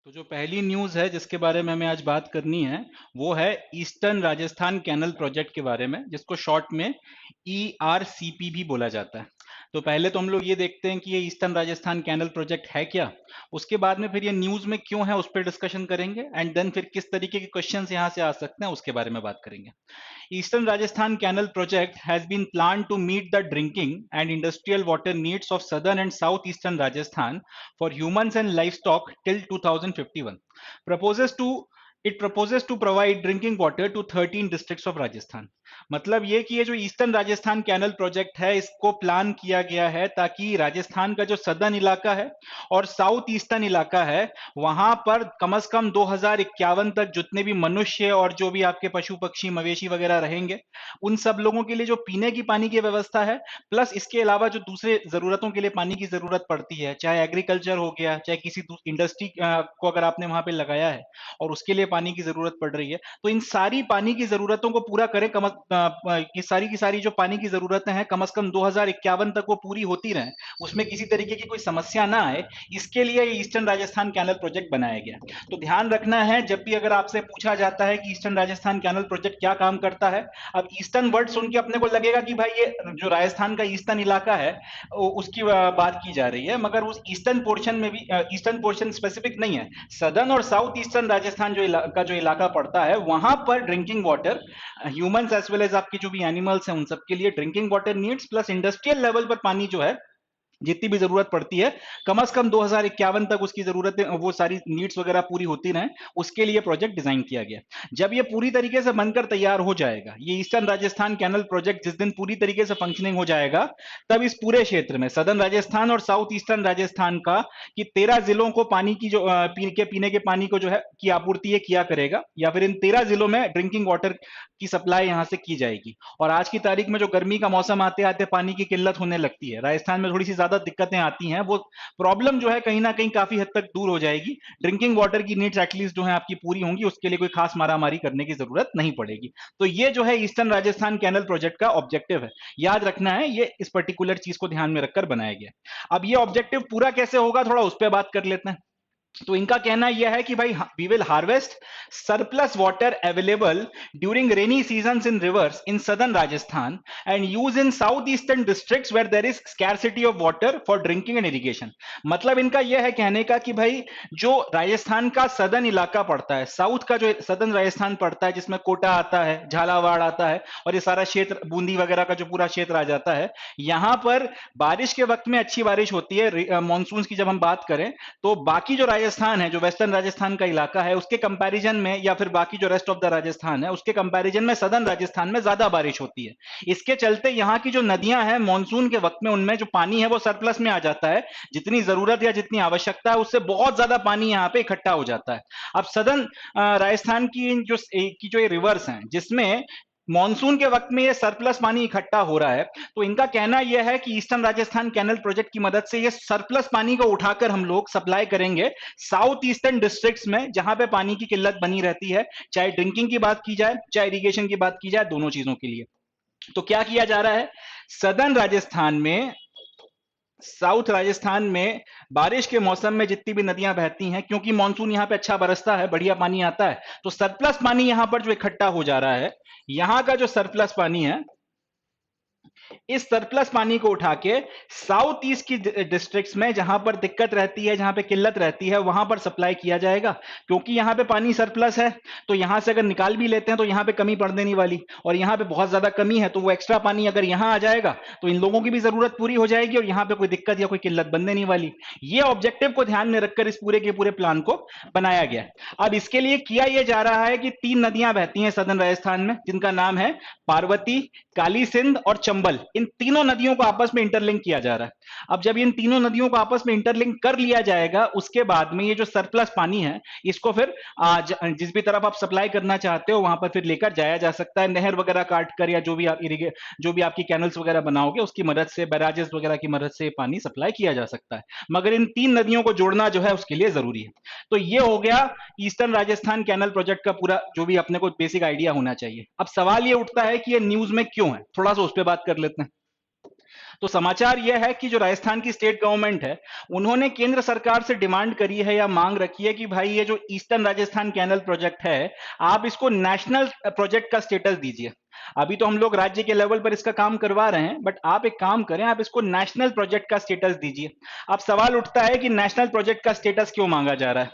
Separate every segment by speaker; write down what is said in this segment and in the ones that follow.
Speaker 1: तो जो पहली न्यूज़ है जिसके बारे में हमें आज बात करनी है वो है ईस्टर्न राजस्थान कैनल प्रोजेक्ट के बारे में, जिसको शॉर्ट में ERCP भी बोला जाता है। तो पहले तो हम लोग ये देखते हैं कि ये ईस्टर्न राजस्थान कैनल प्रोजेक्ट है क्या। उसके बाद में फिर ये न्यूज़ में क्यों है उस पर डिस्कशन करेंगे, एंड देन फिर किस तरीके के क्वेश्चंस यहाँ से आ सकते हैं उसके बारे में बात करेंगे। Eastern Rajasthan Canal Project has been planned to meet the drinking and industrial water needs of southern and southeastern Rajasthan for humans and livestock till 2051. Proposes to It proposes to provide drinking water to 13 districts of Rajasthan. मतलब ये कि ये जो eastern Rajasthan canal project है इसको plan किया गया है ताकि राजस्थान का जो सदर्न इलाका है और साउथ ईस्टर्न इलाका है वहां पर कम से कम 2051 तक जितने भी मनुष्य और जो भी आपके पशु पक्षी मवेशी वगैरह रहेंगे उन सब लोगों के लिए जो पीने की पानी की व्यवस्था है, प्लस इसके अलावा जो दूसरे जरूरतों के लिए पानी की जरूरत पड़ती है, चाहे एग्रीकल्चर हो गया, चाहे किसी इंडस्ट्री को अगर आपने वहां पे लगाया है और उसके लिए पानी की जरूरत पड़ रही है, तो इन सारी पानी की जरूरतों को पूरा करें। ये सारी की सारी जो पानी की जरूरतें हैं कम से कम 2051 तक वो पूरी होती रहे, उसमें किसी तरीके की कोई समस्या ना आए, इसके लिए ये ईस्टर्न राजस्थान कैनल प्रोजेक्ट बनाया गया। तो ध्यान रखना है जब भी अगर आपसे पूछा जाता है कि ईस्टर्न राजस्थान कैनल प्रोजेक्ट क्या काम करता है, अब ईस्टर्न वर्ड सुन के अपने को लगेगा कि भाई ये जो राजस्थान का ईस्टर्न इलाका है उसकी बात की जा रही है, मगर उस ईस्टर्न पोर्शन में भी ईस्टर्न पोर्शन स्पेसिफिक नहीं है। सदर्न और साउथ ईस्टर्न राजस्थान जो इलाका पड़ता है वहां पर drinking water humans as well as आपके जो भी एनिमल्स हैं उन सबके लिए drinking water needs plus industrial level पर पानी जो है जितनी भी जरूरत पड़ती है कम से कम 2051 तक उसकी जरूरतें वो सारी नीड्स वगैरह पूरी होती रहें, उसके लिए प्रोजेक्ट डिजाइन किया गया। जब ये पूरी तरीके से बनकर तैयार हो जाएगा, ये ईस्टर्न राजस्थान कैनल प्रोजेक्ट जिस दिन पूरी तरीके से फंक्शनिंग हो जाएगा, तब इस पूरे क्षेत्र में सदर्न राजस्थान और साउथ ईस्टर्न राजस्थान का कि 13 जिलों को पानी की जो पीने के पानी को जो है की आपूर्ति किया करेगा, या फिर इन 13 जिलों में ड्रिंकिंग वाटर की सप्लाई यहां से की जाएगी। और आज की तारीख में जो गर्मी का मौसम आते आते पानी की किल्लत होने लगती है, राजस्थान में थोड़ी सी ज्यादा दिक्कतें आती हैं, वो प्रॉब्लम जो है कहीं ना कहीं काफी हद तक दूर हो जाएगी। ड्रिंकिंग वाटर की नीड्स एटलीस्ट जो है आपकी पूरी होंगी, उसके लिए कोई खास मारामारी करने की जरूरत नहीं पड़ेगी। तो ये जो है ईस्टर्न राजस्थान कैनल प्रोजेक्ट का ऑब्जेक्टिव है, याद रखना है, ये इस पर्टिकुलर चीज को ध्यान में रखकर बनाया गया। अब ये ऑब्जेक्टिव पूरा कैसे होगा थोड़ा उस पर बात कर लेते हैं। तो इनका कहना यह है कि भाई we will harvest surplus water available during rainy seasons in rivers in southern Rajasthan and use in south eastern districts where there is scarcity of water for drinking and irrigation. मतलब इनका यह है कहने का कि भाई जो राजस्थान का सदर्न इलाका पड़ता है, साउथ का जो सदर्न राजस्थान पड़ता है जिसमें कोटा आता है, झालावाड़ आता है और ये सारा क्षेत्र बूंदी वगैरह का जो पूरा क्षेत्र आ जाता है, यहां पर बारिश के वक्त में अच्छी बारिश होती है मानसून की जब हम बात करें, तो बाकी जो राजस्थान है, जो वेस्टर्न राजस्थान का इलाका है, उसके कंपैरिजन में या फिर बाकी जो रेस्ट ऑफ द राजस्थान है उसके कंपैरिजन में सदर्न राजस्थान में ज्यादा बारिश होती है। इसके चलते यहाँ की जो नदियां हैं मानसून के वक्त में उनमें जो पानी है वो सरप्लस में आ जाता है, जितनी जरूरत या जितनी आवश्यकता है उससे बहुत ज्यादा पानी यहाँ पे इकट्ठा हो जाता है। अब सदर्न राजस्थान की जो रिवर्स हैं जिसमें मॉनसून के वक्त में ये सरप्लस पानी इकट्ठा हो रहा है, तो इनका कहना यह है कि ईस्टर्न राजस्थान कैनल प्रोजेक्ट की मदद से ये सरप्लस पानी को उठाकर हम लोग सप्लाई करेंगे साउथ ईस्टर्न डिस्ट्रिक्ट्स में जहां पे पानी की किल्लत बनी रहती है, चाहे ड्रिंकिंग की बात की जाए चाहे इरिगेशन की बात की जाए, दोनों चीजों के लिए। तो क्या किया जा रहा है, सदर्न राजस्थान में साउथ राजस्थान में बारिश के मौसम में जितनी भी नदियां बहती हैं, क्योंकि मानसून यहां पे अच्छा बरसता है, बढ़िया पानी आता है, तो सरप्लस पानी यहां पर जो इकट्ठा हो जा रहा है, यहां का जो सरप्लस पानी है, इस सरप्लस पानी को उठा के साउथ ईस्ट की डिस्ट्रिक्ट्स में जहां पर दिक्कत रहती है, जहां पे किल्लत रहती है, वहां पर सप्लाई किया जाएगा। क्योंकि यहां पे पानी सरप्लस है, तो यहां से अगर निकाल भी लेते हैं तो यहां पे कमी पड़ देने वाली, और यहां पे बहुत ज्यादा कमी है, तो वो एक्स्ट्रा पानी अगर यहां आ जाएगा तो इन लोगों की भी जरूरत पूरी हो जाएगी और यहां पे कोई दिक्कत या कोई किल्लत बन देने वाली। ये ऑब्जेक्टिव को ध्यान में रखकर इस पूरे के पूरे प्लान को बनाया गया। अब इसके लिए किया यह जा रहा है कि 3 नदियां बहती हैं सदर्न राजस्थान में, जिनका नाम है पार्वती, काली सिंध और चंबल। इन तीनों नदियों को आपस में इंटरलिंक किया जा रहा है। अब जब इन तीनों नदियों को आपस में इंटरलिंक कर लिया जाएगा, उसके बाद में ये जो सरप्लस पानी है इसको फिर जिस भी तरफ आप सप्लाई करना चाहते हो वहां पर फिर लेकर जाया जा सकता है, नहर वगैरह काट कर, या जो भी आपकी कैनल्स वगैरह बनाओगे उसकी मदद से, बैराजेस वगैरह की मदद से पानी सप्लाई किया जा सकता है, मगर इन 3 नदियों को जोड़ना जो है उसके लिए जरूरी है। तो ये हो गया ईस्टर्न राजस्थान कैनल प्रोजेक्ट का पूरा जो भी अपने को बेसिक आइडिया होना चाहिए। अब सवाल ये उठता है कि ये न्यूज में क्यों है, थोड़ा सा उस पर बात कर लेते हैं। तो समाचार यह है कि जो राजस्थान की स्टेट गवर्नमेंट है, उन्होंने केंद्र सरकार से डिमांड करी है या मांग रखी है कि भाई ये जो ईस्टर्न राजस्थान कैनल प्रोजेक्ट है, आप इसको नेशनल प्रोजेक्ट का स्टेटस दीजिए। अभी तो हम लोग राज्य के लेवल पर इसका काम करवा रहे हैं, बट आप एक काम करें, आप इसको नेशनल प्रोजेक्ट का स्टेटस दीजिए। अब सवाल उठता है कि नेशनल प्रोजेक्ट का स्टेटस क्यों मांगा जा रहा है?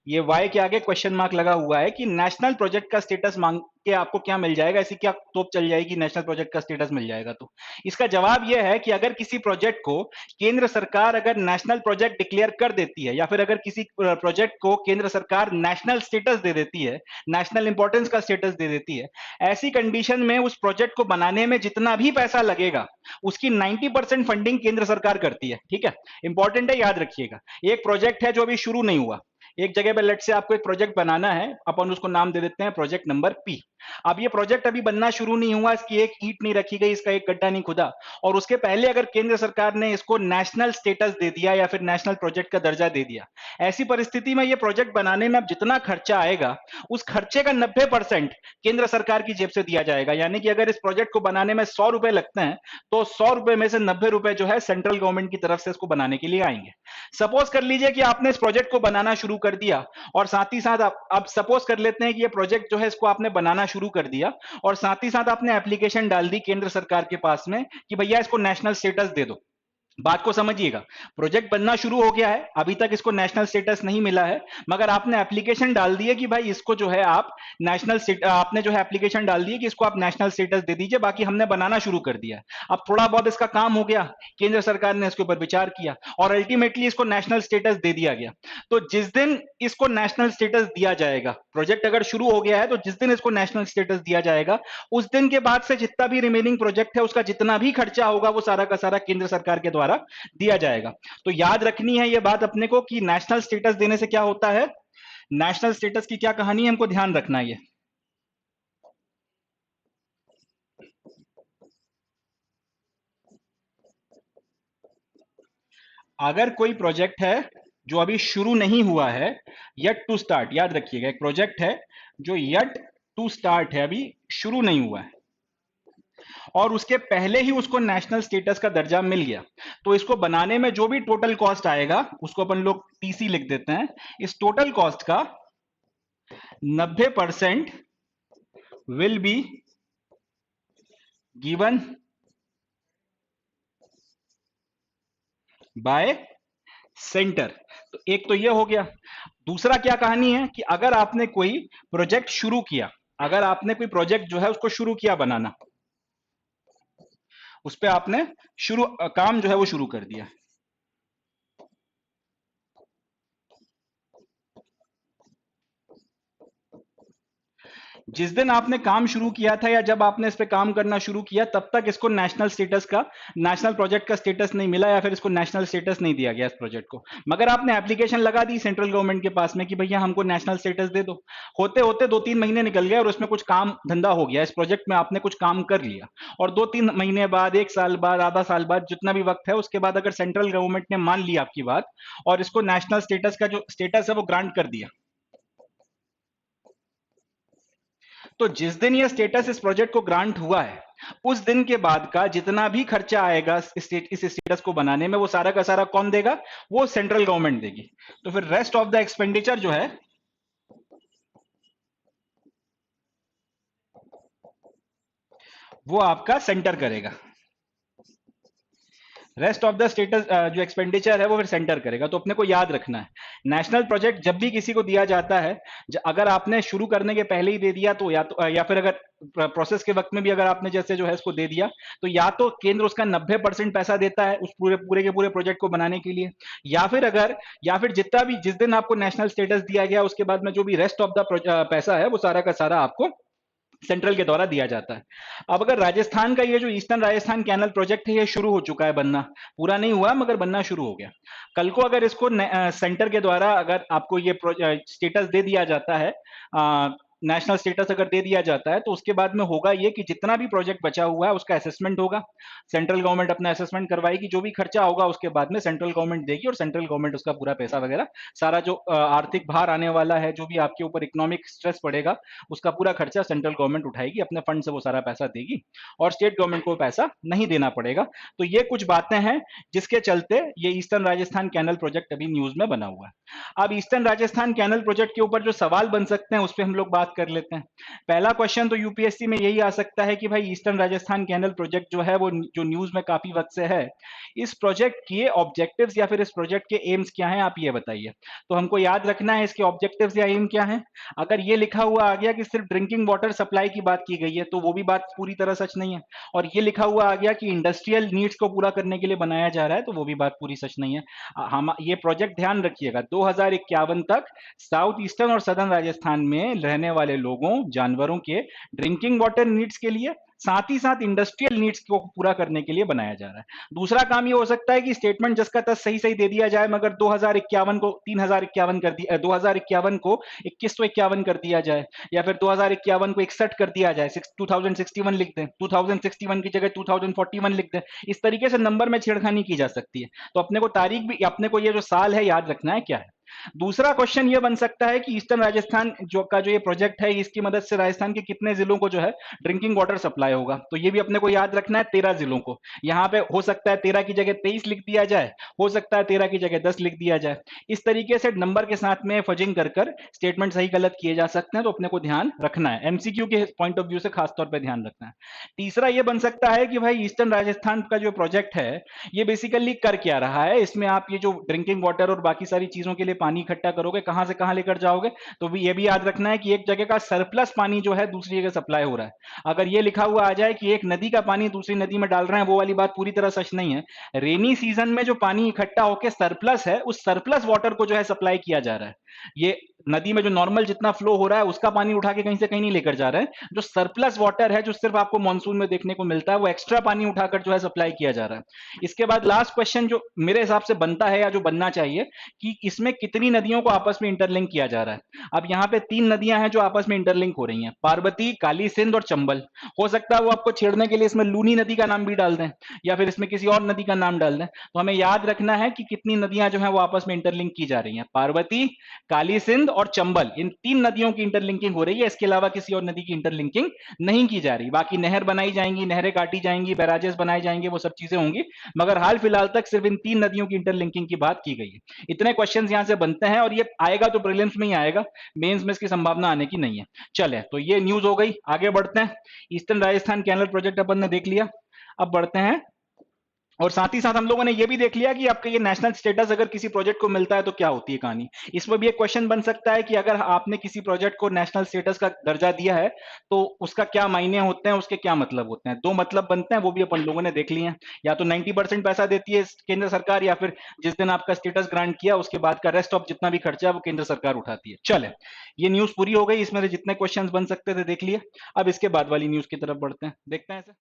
Speaker 1: ये वाई के आगे क्वेश्चन मार्क लगा हुआ है कि नेशनल प्रोजेक्ट का स्टेटस मांग के आपको क्या मिल जाएगा, ऐसी क्या तोप चल जाएगी नेशनल प्रोजेक्ट का स्टेटस मिल जाएगा? तो इसका जवाब यह है कि अगर किसी प्रोजेक्ट को केंद्र सरकार अगर नेशनल प्रोजेक्ट डिक्लेयर कर देती है, या फिर अगर किसी प्रोजेक्ट को केंद्र सरकार नेशनल स्टेटस दे देती है, नेशनल इंपॉर्टेंस का स्टेटस दे देती है, ऐसी कंडीशन में उस प्रोजेक्ट को बनाने में जितना भी पैसा लगेगा, उसकी 90% फंडिंग केंद्र सरकार करती है। ठीक है, इंपॉर्टेंट है, याद रखिएगा। एक प्रोजेक्ट है जो अभी शुरू नहीं हुआ, एक जगह पे लेट से आपको एक प्रोजेक्ट बनाना है, अपन उसको नाम दे देते हैं प्रोजेक्ट नंबर पी। अब ये प्रोजेक्ट अभी बनना शुरू नहीं हुआ, इसकी एक ईंट नहीं रखी गई, इसका एक गड्ढा नहीं खुदा, और उसके पहले अगर केंद्र सरकार ने इसको नेशनल स्टेटस दे दिया या फिर नेशनल प्रोजेक्ट का दर्जा दे दिया, ऐसी परिस्थिति में ये प्रोजेक्ट बनाने में अब जितना खर्चा आएगा, उस खर्चे का 90% केंद्र सरकार की जेब से दिया जाएगा। यानी कि अगर इस प्रोजेक्ट को बनाने में 100 रुपए लगते हैं, तो 100 रुपए में से 90 रुपए जो है सेंट्रल गवर्नमेंट की तरफ से इसको बनाने के लिए आएंगे। सपोज कर लीजिए कि आपने इस प्रोजेक्ट को बनाना शुरू कर दिया, और साथ ही साथ आप सपोज कर लेते हैं कि ये प्रोजेक्ट जो है इसको आपने बनाना शुरू कर दिया, और साथ ही साथ आपने एप्लीकेशन डाल दी केंद्र सरकार के पास में कि भैया इसको नेशनल स्टेटस दे दो। बात को समझिएगा, प्रोजेक्ट बनना शुरू हो गया है, अभी तक इसको नेशनल स्टेटस नहीं मिला है, मगर आपने एप्लीकेशन डाल दी है कि भाई इसको जो है आप आपने जो है एप्लीकेशन डाल दी है कि इसको आप नेशनल स्टेटस दे दीजिए, बाकी हमने बनाना शुरू कर दिया है। अब थोड़ा बहुत इसका काम हो गया, केंद्र सरकार ने इसके ऊपर विचार किया और अल्टीमेटली इसको नेशनल स्टेटस दे दिया गया। तो जिस दिन इसको नेशनल स्टेटस दिया जाएगा, प्रोजेक्ट अगर शुरू हो गया है तो जिस दिन इसको नेशनल स्टेटस दिया जाएगा, उस दिन के बाद से जितना भी रिमेनिंग प्रोजेक्ट है उसका जितना भी खर्चा होगा वो सारा का सारा केंद्र सरकार के द्वारा दिया जाएगा। तो याद रखनी है ये बात अपने को कि नेशनल स्टेटस देने से क्या होता है, नेशनल स्टेटस की क्या कहानी है, हमको ध्यान रखना है ये। अगर कोई प्रोजेक्ट है जो अभी शुरू नहीं हुआ है, येट टू स्टार्ट, याद रखिएगा, एक प्रोजेक्ट है जो येट टू स्टार्ट है, अभी शुरू नहीं हुआ है, और उसके पहले ही उसको नेशनल स्टेटस का दर्जा मिल गया, तो इसको बनाने में जो भी टोटल कॉस्ट आएगा उसको अपन लोग टीसी लिख देते हैं। इस टोटल कॉस्ट का 90% will be given by centre. तो एक तो ये हो गया। दूसरा क्या कहानी है कि अगर आपने कोई प्रोजेक्ट शुरू किया, अगर आपने कोई प्रोजेक्ट जो है उसको शुरू किया बनाना, उस पे आपने काम जो है वो शुरू कर दिया, जिस दिन आपने काम शुरू किया था या जब आपने इस पे काम करना शुरू किया, तब तक इसको नेशनल स्टेटस का, नेशनल प्रोजेक्ट का स्टेटस नहीं मिला, या फिर इसको नेशनल स्टेटस नहीं दिया गया इस प्रोजेक्ट को। मगर आपने एप्लीकेशन लगा दी सेंट्रल गवर्नमेंट के पास में कि भैया हमको नेशनल स्टेटस दे दो। होते होते 2-3 महीने निकल गए और उसमें कुछ काम धंधा हो गया, इस प्रोजेक्ट में आपने कुछ काम कर लिया, और 2-3 महीने बाद, 1 साल बाद, आधा साल बाद, जितना भी वक्त है, उसके बाद अगर सेंट्रल गवर्नमेंट ने मान लिया आपकी बात और इसको नेशनल स्टेटस का जो स्टेटस है वो ग्रांट कर दिया, तो जिस दिन ये स्टेटस इस प्रोजेक्ट को ग्रांट हुआ है, उस दिन के बाद का जितना भी खर्चा आएगा इस स्टेटस को बनाने में, वो सारा का सारा कौन देगा? वो सेंट्रल गवर्नमेंट देगी। तो फिर रेस्ट ऑफ द एक्सपेंडिचर जो है वो आपका सेंटर करेगा। रेस्ट ऑफ द स्टेटस जो एक्सपेंडिचर है वो फिर सेंटर करेगा। तो अपने को याद रखना है, नेशनल प्रोजेक्ट जब भी किसी को दिया जाता है, अगर आपने शुरू करने के पहले ही दे दिया तो या फिर अगर प्रोसेस के वक्त में भी अगर आपने जैसे जो है इसको दे दिया, तो या तो केंद्र उसका 90% पैसा देता है उस पूरे पूरे के पूरे प्रोजेक्ट को बनाने के लिए, या फिर जितना भी जिस दिन आपको नेशनल स्टेटस दिया गया उसके बाद में जो भी रेस्ट ऑफ द पैसा है वो सारा का सारा आपको सेंट्रल के द्वारा दिया जाता है। अब अगर राजस्थान का ये जो ईस्टर्न राजस्थान कैनल प्रोजेक्ट है ये शुरू हो चुका है बनना, पूरा नहीं हुआ मगर बनना शुरू हो गया। कल को अगर इसको सेंटर के द्वारा अगर आपको ये स्टेटस दे दिया जाता है नेशनल स्टेटस अगर दे दिया जाता है तो उसके बाद में होगा ये कि जितना भी प्रोजेक्ट बचा हुआ है उसका असेसमेंट होगा, सेंट्रल गवर्नमेंट अपना असेसमेंट करवाएगी, जो भी खर्चा होगा उसके बाद में सेंट्रल गवर्नमेंट देगी और सेंट्रल गवर्नमेंट उसका पूरा पैसा वगैरह सारा जो आर्थिक भार आने वाला है, जो भी आपके ऊपर इकोनॉमिक स्ट्रेस पड़ेगा, उसका पूरा खर्चा सेंट्रल गवर्नमेंट उठाएगी, अपने फंड से वो सारा पैसा देगी और स्टेट गवर्नमेंट को पैसा नहीं देना पड़ेगा। तो ये कुछ बातें हैं जिसके चलते ये ईस्टर्न राजस्थान कैनल प्रोजेक्ट अभी न्यूज में बना हुआ है। अब ईस्टर्न राजस्थान कैनल प्रोजेक्ट के ऊपर जो सवाल बन सकते हैं उस पर हम लोग बात कर लेते हैं। पहला क्वेश्चन तो यूपीएससी में यही आ सकता है कि भाई ईस्टर्न राजस्थान कैनल प्रोजेक्ट जो है वो जो न्यूज में काफी वक्त से है, इस प्रोजेक्ट के ऑब्जेक्टिव्स या फिर इस प्रोजेक्ट के एम्स क्या हैं, आप ये बताइए। तो हमको याद रखना है इसके ऑब्जेक्टिव्स या एम क्या है। अगर ये लिखा हुआ आ गया कि सिर्फ ड्रिंकिंग वाटर सप्लाई की बात की गई है तो वो भी बात पूरी तरह सच नहीं है, और ये लिखा हुआ आ गया कि इंडस्ट्रियल नीड्स को पूरा करने के लिए बनाया जा रहा है तो वो भी बात पूरी सच नहीं है। हम ये प्रोजेक्ट ध्यान रखिएगा 2051 तक साउथ ईस्टर्न और सदर्न राजस्थान में रहने वाले लोगों जानवरों के ड्रिंकिंग वाटर नीड्स के लिए, साथ ही साथ इंडस्ट्रियल नीड्स को पूरा करने के लिए बनाया जा रहा है। दूसरा काम ये हो सकता है कि स्टेटमेंट जिसका तस सही सही दे दिया जाए मगर 2051 को 3051 कर दिया, 2051 को 2151 कर दिया जाए, या फिर 2051 को 61 कर दिया जाए, 2061 लिख दें, 2061 की जगह 2041 लिख दें। इस तरीके से नंबर में छेड़खानी की जा सकती है। तो अपने को तारीख भी, अपने को ये जो साल है याद रखना है क्या है। दूसरा क्वेश्चन ये बन सकता है कि ईस्टर्न राजस्थान जो ये प्रोजेक्ट है इसकी मदद से राजस्थान के कितने जिलों को जो है ड्रिंकिंग वाटर सप्लाई होगा। तो ये भी अपने को याद रखना है 13 जिलों को। यहाँ पे हो सकता है 13 की जगह 23 लिख दिया जाए, हो सकता है 13 की जगह 10 लिख दिया जाए। इस तरीके से नंबर के साथ में फजिंग कर कर स्टेटमेंट सही गलत किए जा सकते हैं, तो अपने को ध्यान रखना है, एमसीक्यू के पॉइंट ऑफ व्यू से खासतौर पर ध्यान रखना है। तीसरा ये बन सकता है कि भाई ईस्टर्न राजस्थान का जो प्रोजेक्ट है ये बेसिकली कर क्या रहा है, इसमें आप ये जो ड्रिंकिंग वाटर और बाकी सारी चीजों के लिए पानी इकट्ठा करोगे कहां से कहां लेकर जाओगे। तो भी ये भी याद रखना है कि एक जगह का सरप्लस पानी जो है दूसरी जगह सप्लाई हो रहा है। अगर ये लिखा हुआ आ जाए कि एक नदी का पानी दूसरी नदी में डाल रहे हैं, वो वाली बात पूरी तरह सच नहीं है। रेनी सीजन में जो पानी इकट्ठा होकर सरप्लस है उस सरप्लस वाटर को जो है सप्लाई किया जा रहा है। ये नदी में जो नॉर्मल जितना फ्लो हो रहा है उसका पानी उठा के कहीं से कहीं नहीं लेकर जा रहे हैं। जो सरप्लस वाटर है जो सिर्फ आपको मानसून में देखने को मिलता है वो एक्स्ट्रा पानी उठाकर जो है सप्लाई किया जा रहा है। इसके बाद लास्ट क्वेश्चन जो मेरे हिसाब से बनता है या जो बनना चाहिए कि इसमें कितनी नदियों को आपस में इंटरलिंक किया जा रहा है। अब यहाँ पे 3 नदियां हैं जो आपस में इंटरलिंक हो रही हैं, पार्वती, काली सिंध और चंबल। हो सकता है वो आपको छेड़ने के लिए इसमें लूनी नदी का नाम भी डाल दें या फिर इसमें किसी और नदी का नाम डाल दें। तो हमें याद रखना है कि कितनी नदियां जो है वो आपस में इंटरलिंक की जा रही हैं, पार्वती, काली सिंध और चंबल, इन 3 नदियों की इंटरलिंकिंग हो रही है। इसके अलावा किसी और नदी की इंटरलिंकिंग नहीं की जा रही। बाकी नहर बनाई जाएंगी, नहरें काटी जाएंगी, बैराजेस बनाए जाएंगे, वो सब चीजें होंगी, मगर हाल फिलहाल तक सिर्फ इन 3 नदियों की इंटरलिंकिंग की बात की गई है। इतने क्वेश्चंस यहां से बनते हैं और ये आएगा तो प्रीलिम्स में ही आएगा, मेंस में इसकी संभावना आने की नहीं है। चले तो ये न्यूज हो गई, आगे बढ़ते हैं। ईस्टर्न राजस्थान कैनल प्रोजेक्ट अपन ने देख लिया, अब बढ़ते हैं। और साथ ही साथ हम लोगों ने ये भी देख लिया कि आपका ये नेशनल स्टेटस अगर किसी प्रोजेक्ट को मिलता है तो क्या होती है कहानी। इसमें भी एक क्वेश्चन बन सकता है कि अगर आपने किसी प्रोजेक्ट को नेशनल स्टेटस का दर्जा दिया है तो उसका क्या मायने होते हैं, उसके क्या मतलब होते हैं। 2 मतलब बनते हैं, वो भी अपन लोगों ने देख लिए हैं। या तो 90% पैसा देती है केंद्र सरकार, या फिर जिस दिन आपका स्टेटस ग्रांट किया उसके बाद का रेस्ट ऑफ जितना भी खर्चा है वो केंद्र सरकार उठाती है। चले, ये न्यूज पूरी हो गई, इसमें से जितने क्वेश्चन बन सकते थे देख लिए। अब इसके बाद वाली न्यूज की तरफ बढ़ते हैं, देखते हैं इसे।